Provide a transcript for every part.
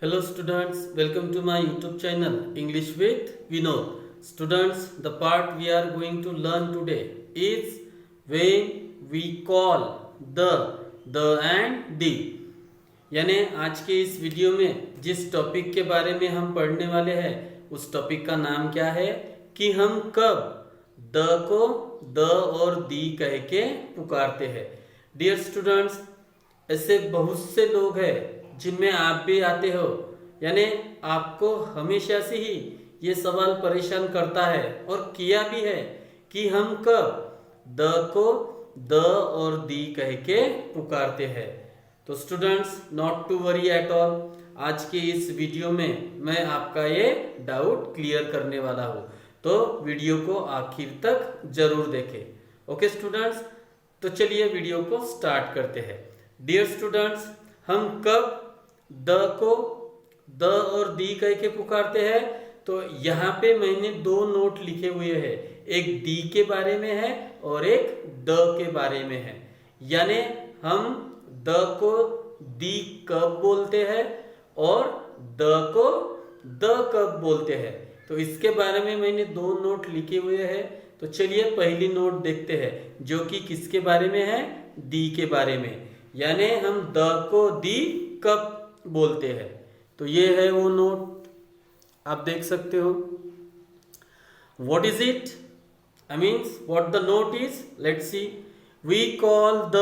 Hello students, welcome to my YouTube channel English with Vinod. Students, the part we are going to learn today is when we call the and the. यानी आज के इस video में जिस topic के बारे में हम पढ़ने वाले हैं उस टॉपिक का नाम क्या है कि हम कब द को द और दी कह के पुकारते हैं। डियर स्टूडेंट्स, ऐसे बहुत से लोग हैं जिनमें आप भी आते हो, यानी आपको हमेशा से ही ये सवाल परेशान करता है और किया भी है कि हम कब द को द और दी कह के पुकारते हैं। तो students, not to worry at all, आज के इस वीडियो में मैं आपका ये डाउट क्लियर करने वाला हूँ, तो वीडियो को आखिर तक जरूर देखें। ओके स्टूडेंट्स, तो चलिए वीडियो को स्टार्ट करते हैं। डियर स्टूडेंट्स, हम कब द को द और दी कह के पुकारते हैं, तो यहाँ पे मैंने दो नोट लिखे हुए हैं, एक दी के बारे में है और एक द के बारे में है। यानी हम द को दी कब बोलते हैं और द को द कब बोलते हैं, तो इसके बारे में मैंने दो नोट लिखे हुए हैं। तो चलिए पहली नोट देखते हैं, जो कि किसके बारे में है, दी के बारे में। यानी हम द को दी कब बोलते हैं, तो ये है वो नोट, आप देख सकते हो। What is it, I means what the note is, let's see. We call the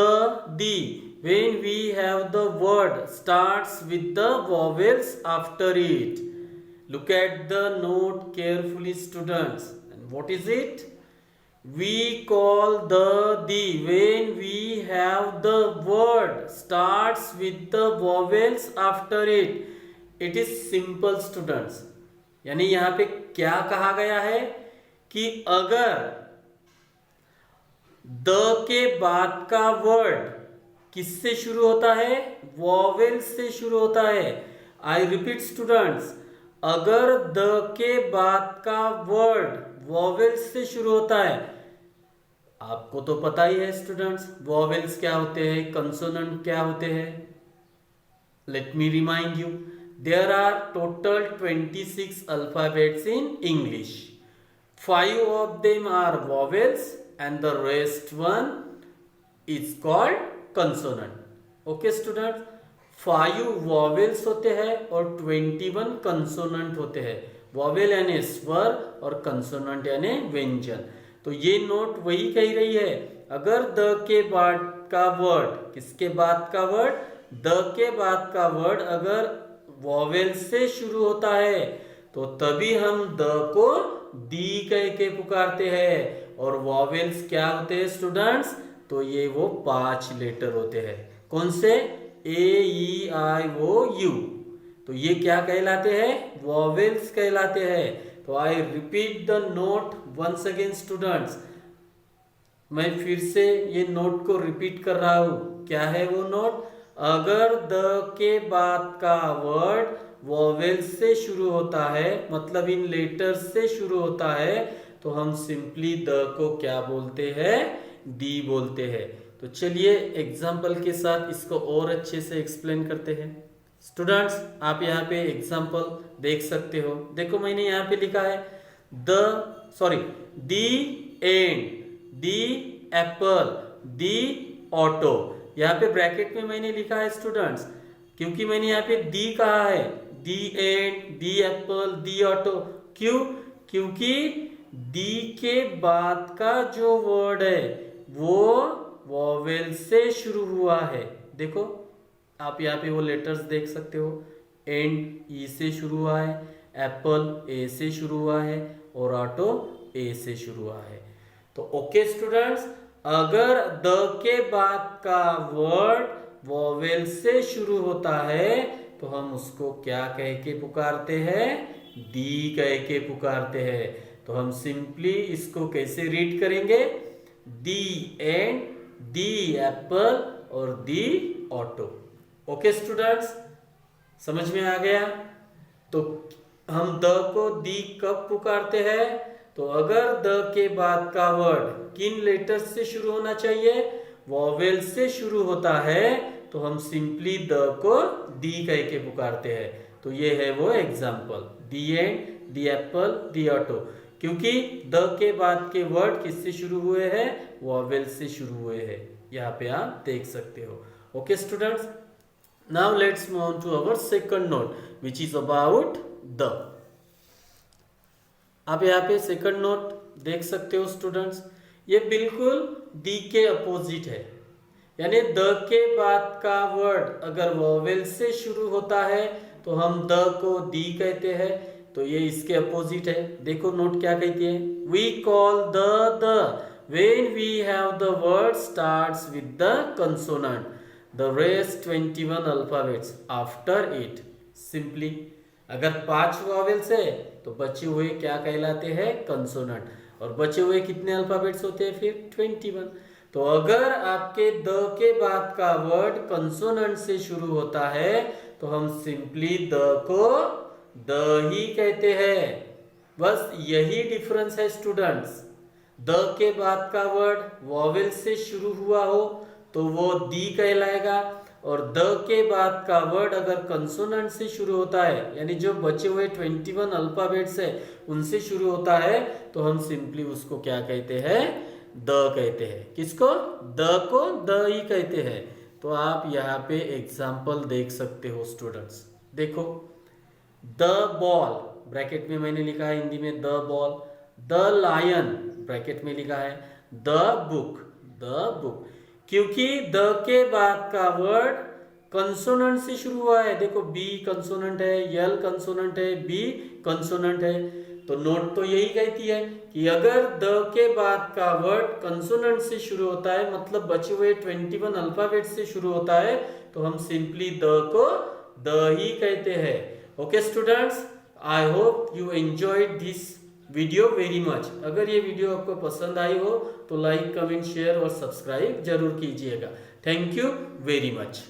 the when we have the word starts with the vowels after it. Look at the note carefully, students. And what is it? We call the when we have the word starts with the vowels after it. It is simple, students. यानी यहाँ पे क्या कहा गया है कि अगर the के बाद का वर्ड किससे शुरू होता है, वॉवेल से शुरू होता है। आई रिपीट स्टूडेंट्स, अगर द के बाद का वर्ड वॉवेल से शुरू होता है, आपको तो पता ही है स्टूडेंट्स वॉवेल्स क्या होते हैं, कंसोनेंट क्या होते हैं। Let me remind you, there are total 26 alphabets in English. 5 of them are vowels and the rest one is called consonant. Okay student, 5 vowels होते हैं और 21 कंसोनेंट होते हैं। वॉवेल यानी स्वर और कंसोनेंट यानी व्यंजन। तो ये नोट वही कह रही है, अगर द के बाद का वर्ड, किसके बाद का वर्ड, द के बाद का वर्ड अगर वॉवेल से शुरू होता है तो तभी हम द को दी कह के पुकारते हैं। और वॉवेल्स क्या होते हैं स्टूडेंट्स, तो ये वो 5 लेटर होते हैं। कौन से, ए ई आई ओ यू, तो ये क्या कहलाते हैं, वॉवेल्स कहलाते हैं। तो I repeat the note once again students, मैं फिर से ये नोट को रिपीट कर रहा हूं। क्या है वो नोट, अगर द के बाद का वर्ड वॉवेल्स से शुरू होता है, मतलब इन लेटर्स से शुरू होता है, तो हम सिंपली द को क्या बोलते हैं, दी बोलते हैं। तो चलिए एग्जाम्पल के साथ इसको और अच्छे से एक्सप्लेन करते हैं। स्टूडेंट्स, आप यहाँ पे एग्जाम्पल देख सकते हो। देखो मैंने यहाँ पे लिखा है the end, the apple, the auto. यहाँ पे ब्रैकेट में मैंने लिखा है स्टूडेंट्स, क्योंकि मैंने यहाँ पे दी कहा है, the end, the apple, the auto. क्यों, क्योंकि दी के बाद का जो वर्ड है वो वॉवेल से शुरू हुआ है। देखो आप यहाँ पे वो लेटर्स देख सकते हो, एंड ई से शुरू हुआ है, एप्पल ए से शुरू हुआ है और ऑटो ए से शुरू हुआ है। तो ओके स्टूडेंट्स, अगर द के बाद का वर्ड वॉवेल से शुरू होता है तो हम उसको क्या कह के पुकारते हैं, दी कह के पुकारते हैं। तो हम सिंपली इसको कैसे रीड करेंगे, दी एंड, दी एप्पल और दी ऑटो। ओके स्टूडेंट्स, समझ में आ गया। तो हम द को दी कब पुकारते हैं, तो अगर द के बाद का वर्ड किन लेटर्स से शुरू होना चाहिए, वॉवेल से शुरू होता है, तो हम सिंपली द को दी कह के पुकारते हैं। तो ये है वो example, the end, the apple, the auto. क्योंकि द के बाद के वर्ड किससे शुरू हुए हैं, वॉवेल से शुरू हुए हैं, यहाँ पे आप देख सकते हो। Okay students, now let's move on to our second note which is about the. आप यहाँ पे सेकंड नोट देख सकते हो स्टूडेंट्स, ये बिल्कुल दी के अपोजिट है, यानी द के बाद का वर्ड अगर वॉवेल से शुरू होता है तो हम द को दी कहते हैं, तो ये इसके अपोजिट है। देखो नोट क्या कहती है, we call the when we have the word starts with the consonant, the rest 21 alphabets after it. Simply अगर 5 वॉवेल्स है तो बचे हुए क्या कहलाते हैं, कंसोनेंट, और बचे हुए कितने अल्फाबेट्स होते हैं फिर, 21। तो अगर आपके द के बाद का वर्ड कंसोनेंट से शुरू होता है तो हम सिंपली द को द ही कहते हैं। बस यही डिफरेंस है स्टूडेंट्स, द के बाद का वर्ड वॉवेल से शुरू हुआ हो तो वो दी कहलाएगा, और द के बाद का वर्ड अगर कंसोनेंट से शुरू होता है, यानी जो बचे हुए 21 अल्फाबेट्स है उनसे शुरू होता है, तो हम सिंपली उसको क्या कहते हैं, द कहते हैं। किसको, द को द ही कहते हैं। तो आप यहाँ पे एग्जाम्पल देख सकते हो स्टूडेंट्स, देखो द बॉल, ब्रैकेट में मैंने लिखा है हिंदी में the ball, the lion, bracket में लिखा है द बुक, द बुक। क्योंकि द के बाद का वर्ड कंसोनेंट से शुरू हुआ है, देखो बी कंसोनेंट है, एल कंसोनेंट है, बी कंसोनेंट है, तो नोट तो यही कहती है कि अगर द के बाद का वर्ड कंसोनेंट से शुरू होता है, मतलब बचे हुए 21 अल्फाबेट से शुरू होता है, तो हम सिंपली द को द ही कहते हैं। Okay students, I hope you enjoyed this video very much. अगर ये वीडियो आपको पसंद आई हो तो लाइक, कमेंट, शेयर और सब्सक्राइब जरूर कीजिएगा। Thank you very much.